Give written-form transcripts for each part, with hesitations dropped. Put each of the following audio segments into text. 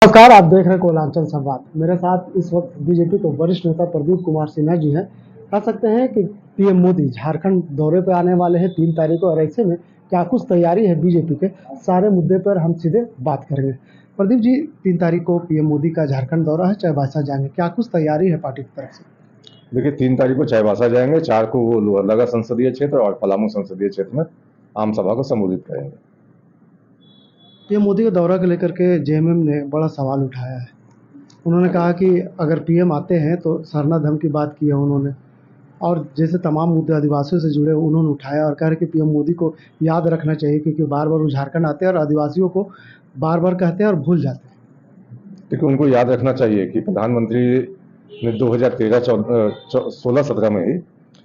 नमस्कार, आप देख रहे हैं कोलांचल संवाद। मेरे साथ इस वक्त बीजेपी के वरिष्ठ नेता प्रदीप कुमार सिन्हा जी हैं। कह सकते हैं कि पीएम मोदी झारखंड दौरे पर आने वाले हैं 3 तारीख को, और ऐसे में क्या कुछ तैयारी है बीजेपी के, सारे मुद्दे पर हम सीधे बात करेंगे। प्रदीप जी, 3 तारीख को पीएम मोदी का झारखंड दौरा है, चाईबासा जाएंगे, क्या कुछ तैयारी है पार्टी की तरफ से? देखिए, 3 तारीख को चाईबासा जाएंगे, 4 को वो लोहरदगा संसदीय क्षेत्र और पलामू संसदीय क्षेत्र में आम सभा को संबोधित करेंगे। पीएम मोदी के दौरा को लेकर के जेएमएम ने बड़ा सवाल उठाया है। उन्होंने कहा कि अगर पीएम आते हैं तो सरना धर्म की बात की है उन्होंने, और जैसे तमाम मुद्दे आदिवासियों से जुड़े उन्होंने उठाया, और कह रहे कि पीएम मोदी को याद रखना चाहिए, क्योंकि बार बार वो झारखंड आते हैं और आदिवासियों को बार बार कहते हैं और भूल जाते हैं। देखिए, उनको याद रखना चाहिए कि प्रधानमंत्री ने 2013-16-17 में ही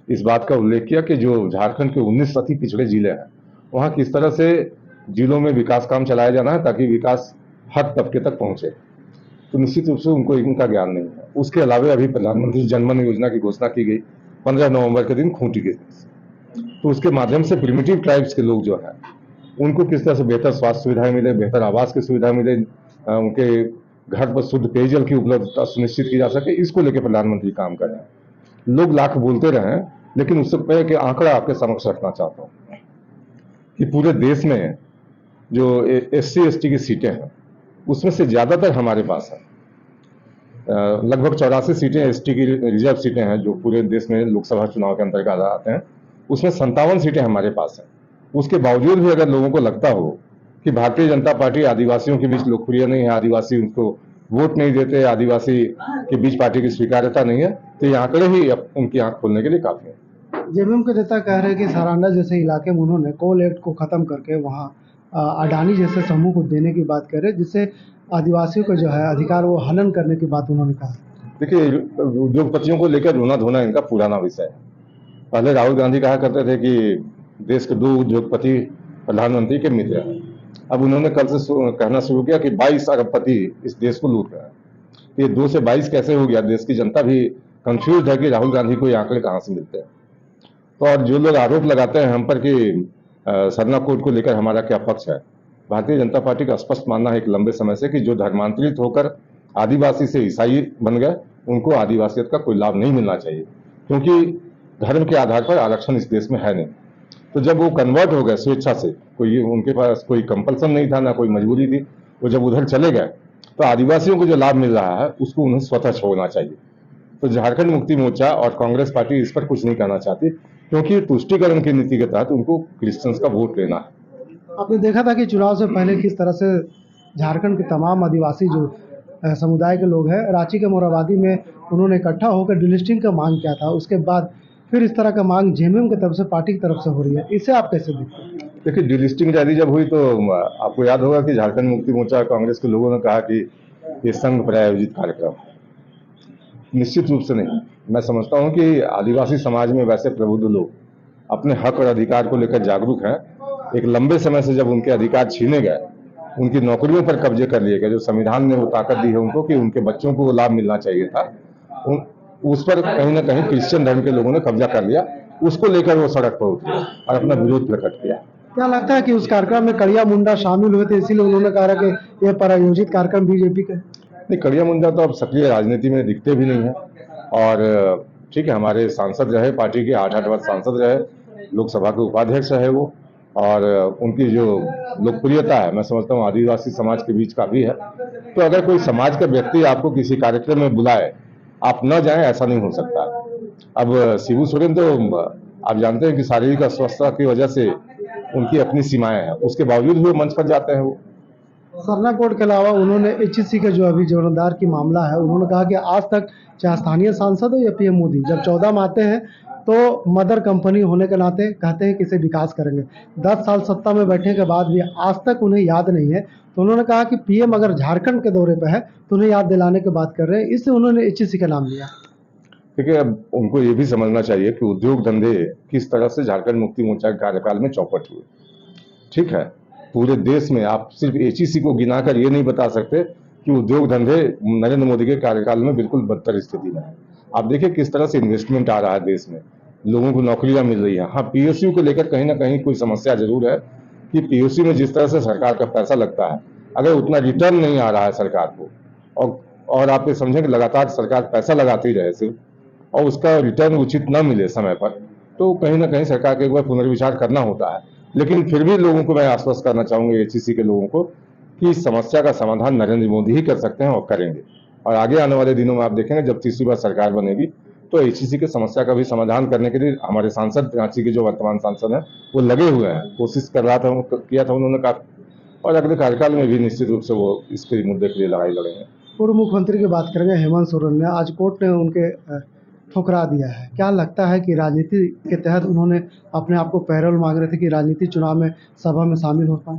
इस बात का उल्लेख किया कि जो झारखंड के 19 अति पिछड़े जिले हैं, वहाँ किस तरह से जिलों में विकास काम चलाया जाना है ताकि विकास हर तबके तक पहुंचे। तो निश्चित रूप से उनको इनका ज्ञान नहीं है। उसके अलावा अभी प्रधानमंत्री जनमन योजना की घोषणा की गई 15 नवंबर के दिन खूंटी के दिन। तो उसके माध्यम से प्रिमिटिव ट्राइब्स के लोग जो हैं उनको किस तरह से बेहतर स्वास्थ्य सुविधाएं मिले, बेहतर आवास की सुविधा मिले, उनके घर पर शुद्ध पेयजल की उपलब्धता सुनिश्चित की जा सके, इसको लेकर प्रधानमंत्री काम कर रहे हैं। लोग लाख बोलते रहे, लेकिन उससे पहले कि आंकड़ा आपके समक्ष रखना चाहता हूँ कि पूरे देश में जो SC/ST की सीटें हैं उसमें से ज्यादातर हमारे पास है। लगभग 84 सीटें ST की रिजर्व सीटें हैं जो पूरे देश में लोकसभा चुनाव के अंतर्गत आते हैं, उसमें 57 सीटें हमारे पास हैं। उसके बावजूद भी अगर लोगों को लगता हो कि भारतीय जनता पार्टी आदिवासियों के बीच लोकप्रिय नहीं है, आदिवासी उनको वोट नहीं देते, आदिवासी के बीच पार्टी की स्वीकार्यता नहीं है, तो ये आंकड़े ही उनकी आंख खोलने के लिए काफी है। जेएमएम के नेता कह रहे हैं कि सरांडा जैसे इलाके में उन्होंने कोल एक्ट को खत्म करके वहाँ अडानी जैसे समूह को देने की बात कर रहे हैं, जिससे आदिवासियों को जो है अधिकार वो हनन करने की बात उन्होंने कहा। देखिए, उद्योगपतियों को लेकर रोना धोना इनका पुराना विषय है। पहले राहुल गांधी कहा करते थे कि देश के 2 उद्योगपति प्रधानमंत्री के मित्र हैं। अब उन्होंने कल से कहना शुरू किया कि 22 अरबपति इस देश को लूट रहे हैं। ये 2 से 22 कैसे हो गया? देश की जनता भी कंफ्यूज है कि राहुल गांधी को ये आंकड़े कहां से मिलते हैं। तो और जो लोग आरोप लगाते हैं हम पर कि सरना कोड को लेकर हमारा क्या पक्ष है, भारतीय जनता पार्टी का स्पष्ट मानना है एक लंबे समय से कि जो धर्मांतरित होकर आदिवासी से ईसाई बन गए उनको आदिवासियत का कोई लाभ नहीं मिलना चाहिए, क्योंकि धर्म के आधार पर आरक्षण इस देश में है नहीं। तो जब वो कन्वर्ट हो गए स्वेच्छा से, कोई उनके पास कोई कंपल्सन नहीं था, ना कोई मजबूरी थी, वो जब उधर चले गए तो आदिवासियों को जो लाभ मिल रहा है उसको उन्हें स्वतः छोड़ना चाहिए। तो झारखंड मुक्ति मोर्चा और कांग्रेस पार्टी इस पर कुछ नहीं कहना चाहती, क्योंकि तुष्टिकरण की नीति के तहत उनको क्रिश्चियंस का वोट लेना है। आपने देखा था कि चुनाव से पहले किस तरह से झारखंड के तमाम आदिवासी जो समुदाय के लोग हैं, रांची के मोरहाबादी में उन्होंने इकट्ठा होकर डिलिस्टिंग का मांग किया था। उसके बाद फिर इस तरह का मांग जेएमएम की तरफ से, पार्टी की तरफ से हो रही है। इसे आप कैसे देखते हैं? देखिए, डिलिस्टिंग रैली जब हुई तो आपको याद होगा कि झारखंड मुक्ति मोर्चा कांग्रेस के लोगों ने कहा कि ये संघ प्रायोजित कार्यक्रम है। निश्चित रूप से नहीं। मैं समझता हूं कि आदिवासी समाज में वैसे प्रबुद्ध लोग अपने हक और अधिकार को लेकर जागरूक हैं। एक लंबे समय से जब उनके अधिकार छीने गए, उनकी नौकरियों पर कब्जे कर लिए गए, जो संविधान ने वो ताकत दी है उनको कि उनके बच्चों को वो लाभ मिलना चाहिए था, उस पर कहीं ना कहीं क्रिश्चियन धर्म के लोगों ने कब्जा कर लिया। उसको लेकर वो सड़क पर उतरे और अपना विरोध प्रकट किया। क्या लगता है कि उस कार्यक्रम में कड़िया मुंडा शामिल हुए थे, इसीलिए उन्होंने कहा कि यह प्रायोजित कार्यक्रम बीजेपी का? नहीं, कड़िया मुंडा तो अब सक्रिय राजनीति में दिखते भी नहीं है। और ठीक है, हमारे सांसद रहे, पार्टी के 8 वर्ष सांसद रहे, लोकसभा के उपाध्यक्ष रहे वो, और उनकी जो लोकप्रियता है मैं समझता हूँ आदिवासी समाज के बीच काफी है। तो अगर कोई समाज का व्यक्ति आपको किसी कार्यक्रम में बुलाए, आप न जाएं, ऐसा नहीं हो सकता। अब शिबू सोरेन तो आप जानते हैं कि शारीरिक अस्वस्थता की वजह से उनकी अपनी सीमाएं हैं, उसके बावजूद भी वो मंच पर जाते हैं। वो सरना कोड के अलावा उन्होंने एचईसी का जो अभी जोरदार की मामला है, उन्होंने कहा कि आज तक चाहे स्थानीय सांसद हो या पीएम मोदी, जब 14 में आते हैं तो मदर कंपनी होने के नाते कहते हैं कि इसे विकास करेंगे। 10 साल सत्ता में बैठने के बाद भी आज तक उन्हें याद नहीं है। तो उन्होंने कहा कि पीएम अगर झारखंड के दौरे पर है तो उन्हें याद दिलाने की बात कर रहे हैं, इससे उन्होंने एचईसी का नाम लिया। देखिए, अब उनको ये भी समझना चाहिए कि उद्योग धंधे किस तरह से झारखंड मुक्ति मोर्चा के कार्यकाल में चौपट हुए। ठीक है, पूरे देश में आप सिर्फ HEC को गिनाकर ये नहीं बता सकते कि उद्योग धंधे नरेंद्र मोदी के कार्यकाल में बिल्कुल बदतर स्थिति में है। आप देखिए किस तरह से इन्वेस्टमेंट आ रहा है देश में, लोगों को नौकरियां मिल रही है। हाँ, PSU को लेकर कहीं ना कहीं कोई समस्या जरूर है कि PSU में जिस तरह से सरकार का पैसा लगता है, अगर उतना रिटर्न नहीं आ रहा है सरकार को, और आप ये समझें कि लगातार सरकार पैसा लगाती रहे सिर्फ और उसका रिटर्न उचित न मिले समय पर, तो कहीं ना कहीं सरकार को एक बार पुनर्विचार करना होता है। लेकिन फिर भी लोगों को मैं आश्वस्त करना चाहूंगा, एचईसी के लोगों को, कि इस समस्या का समाधान नरेंद्र मोदी ही कर सकते हैं और करेंगे। और आगे आने वाले दिनों में आप देखेंगे जब तीसरी बार सरकार बनेगी तो एचईसी की समस्या का भी समाधान करने के लिए हमारे सांसद, रांची के जो वर्तमान सांसद हैं, वो लगे हुए हैं, कोशिश किया था उन्होंने काफी, और अगले कार्यकाल में भी निश्चित रूप से वो इसके मुद्दे के लिए लड़ाई लड़ेंगे। पूर्व मुख्यमंत्री की बात करेंगे हेमंत सोरेन ने, आज कोर्ट ने उनके ठुकरा दिया है। क्या लगता है कि राजनीति के तहत उन्होंने अपने आप को पैरोल मांग रहे थे कि राजनीति चुनाव में सभा में शामिल हो पाए?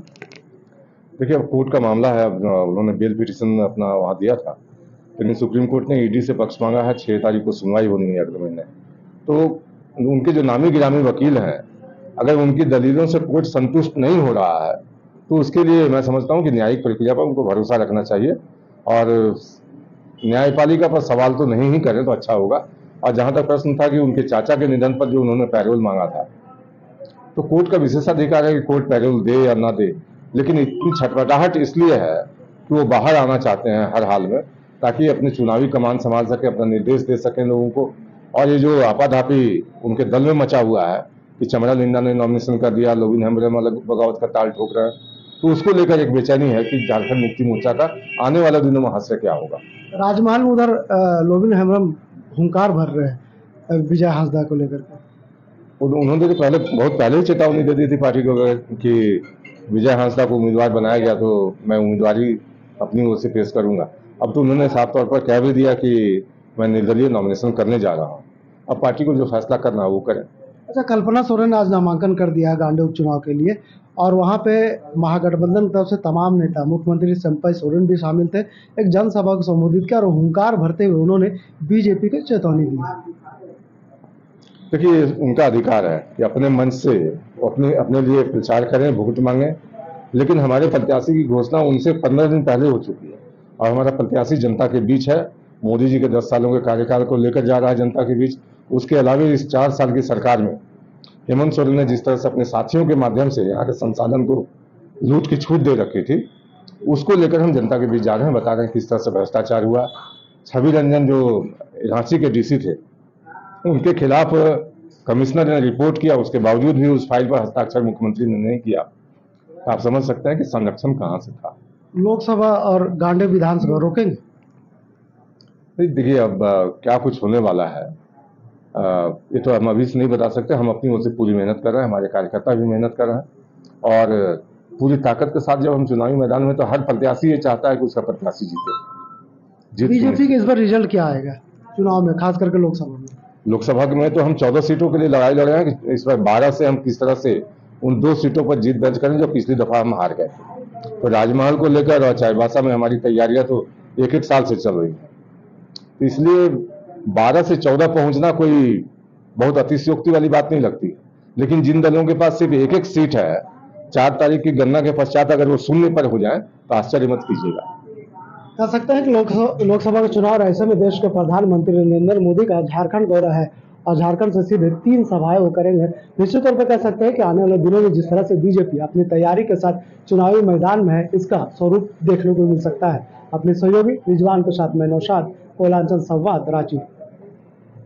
देखिए, अब कोर्ट का मामला है, अब उन्होंने बेल पिटीशन अपना वहाँ दिया था, लेकिन सुप्रीम कोर्ट ने ईडी से पक्ष मांगा है, 6 तारीख को सुनवाई होनी है अगले महीने। तो उनके जो नामी गिरामी वकील हैं, अगर उनकी दलीलों से कोर्ट संतुष्ट नहीं हो रहा है तो उसके लिए मैं समझता हूं कि न्यायिक प्रक्रिया पर उनको भरोसा रखना चाहिए और न्यायपालिका पर सवाल तो नहीं ही करें तो अच्छा होगा। और जहां तक प्रश्न था कि उनके चाचा के निधन पर जो उन्होंने पैरोल मांगा था, तो कोर्ट का विशेषाधिकार है कि कोर्ट पैरोल दे या ना दे, लेकिन इतनी छटपटाहट इसलिए है कि वो बाहर आना चाहते हैं हर हाल में, ताकि अपनी चुनावी कमान संभाल सके, अपना निर्देश दे सकें लोगों को। और ये जो आपाधापी उनके दल में मचा हुआ है कि चमड़ा लिंडा ने नॉमिनेशन कर दिया, लोबिन हेम्ब्रम अलग बगावत का ताल ठोक रहे हैं, तो उसको लेकर एक बेचैनी है कि झारखंड मुक्ति मोर्चा का आने वाले दिनों में हास्य क्या होगा। राजमहल में उधर लोबिन हेम्ब्रम हुंकार भर रहे हैं विजय हांसदा को लेकर के। उन्होंने तो बहुत पहले ही चेतावनी दे दी थी पार्टी को कि विजय हांसदा को उम्मीदवार बनाया गया तो मैं उम्मीदवारी अपनी ओर से पेश करूंगा। अब तो उन्होंने साफ तौर पर कह भी दिया कि मैं निर्दलीय नॉमिनेशन करने जा रहा हूं। अब पार्टी को जो फैसला करना है वो करें। अच्छा, कल्पना सोरेन ने आज नामांकन कर दिया गांडे उपचुनाव के लिए और वहां पे महागठबंधन की तरफ से तमाम नेता, मुख्यमंत्री चंपई सोरेन भी शामिल थे, एक जनसभा को संबोधित किया और हुंकार भरते हुए उन्होंने बीजेपी को चेतावनी दी। देखिए, उनका अधिकार है कि अपने मंच से अपने अपने लिए प्रचार करें, वोट मांगे, लेकिन हमारे प्रत्याशी की घोषणा उनसे 15 दिन पहले हो चुकी है और हमारा प्रत्याशी जनता के बीच है। मोदी जी के 10 सालों के कार्यकाल को लेकर जा रहा है जनता के बीच। उसके अलावा इस 4 साल की सरकार में हेमंत सोरेन ने जिस तरह से अपने साथियों के माध्यम से यहाँ के संसाधन को लूट की छूट दे रखी थी, उसको लेकर हम जनता के बीच जा रहे हैं, बता रहे हैं किस तरह से भ्रष्टाचार हुआ। छवि रंजन जो रांची के डीसी थे, उनके खिलाफ कमिश्नर ने रिपोर्ट किया, उसके बावजूद भी उस फाइल पर हस्ताक्षर मुख्यमंत्री ने नहीं किया। तो आप समझ सकते हैं कि संरक्षण कहां से था। लोकसभा और गांडे विधानसभा रोकेंगे? देखिए, अब क्या कुछ होने वाला है ये तो हम अभी से नहीं बता सकते। हम अपनी ओर से पूरी मेहनत कर रहे हैं, हमारे कार्यकर्ता भी मेहनत कर रहे हैं और पूरी ताकत के साथ जब हम चुनावी मैदान में, तो हर प्रत्याशी ये चाहता है कि उसका प्रत्याशी जीते। बीजेपी के इस बार रिजल्ट क्या आएगा चुनाव में, खास करके लोकसभा में? लोकसभा में तो हम 14 सीटों के लिए लड़ाई लड़ रहे हैं कि इस बार 12 से हम किस तरह से उन 2 सीटों पर जीत दर्ज करें जो पिछली दफा हम हार गए। तो राजमहल को लेकर और चाईबासा में हमारी तैयारियां तो एक साल से चल रही है, तो इसलिए 12 से 14 पहुंचना कोई बहुत अतिशयोक्ति वाली बात नहीं लगती। लेकिन जिन दलों के पास सिर्फ एक सीट है, 4 तारीख की गणना के पश्चात अगर वो शून्य पर हो जाए तो आश्चर्य मत कीजिएगा। कह सकते हैं कि लोकसभा का चुनाव ऐसे में देश के प्रधानमंत्री नरेंद्र मोदी का झारखंड दौरा है और झारखंड से सीधे 3 सभाएं वो करेंगे। निश्चित तौर पर कह सकते हैं कि आने वाले दिनों में जिस तरह से बीजेपी अपनी तैयारी के साथ चुनावी मैदान में है, इसका स्वरूप देखने को मिल सकता है। अपने सहयोगी रिजवान के साथ मैं नौशाद, कोयलांचल संवाद, रांची।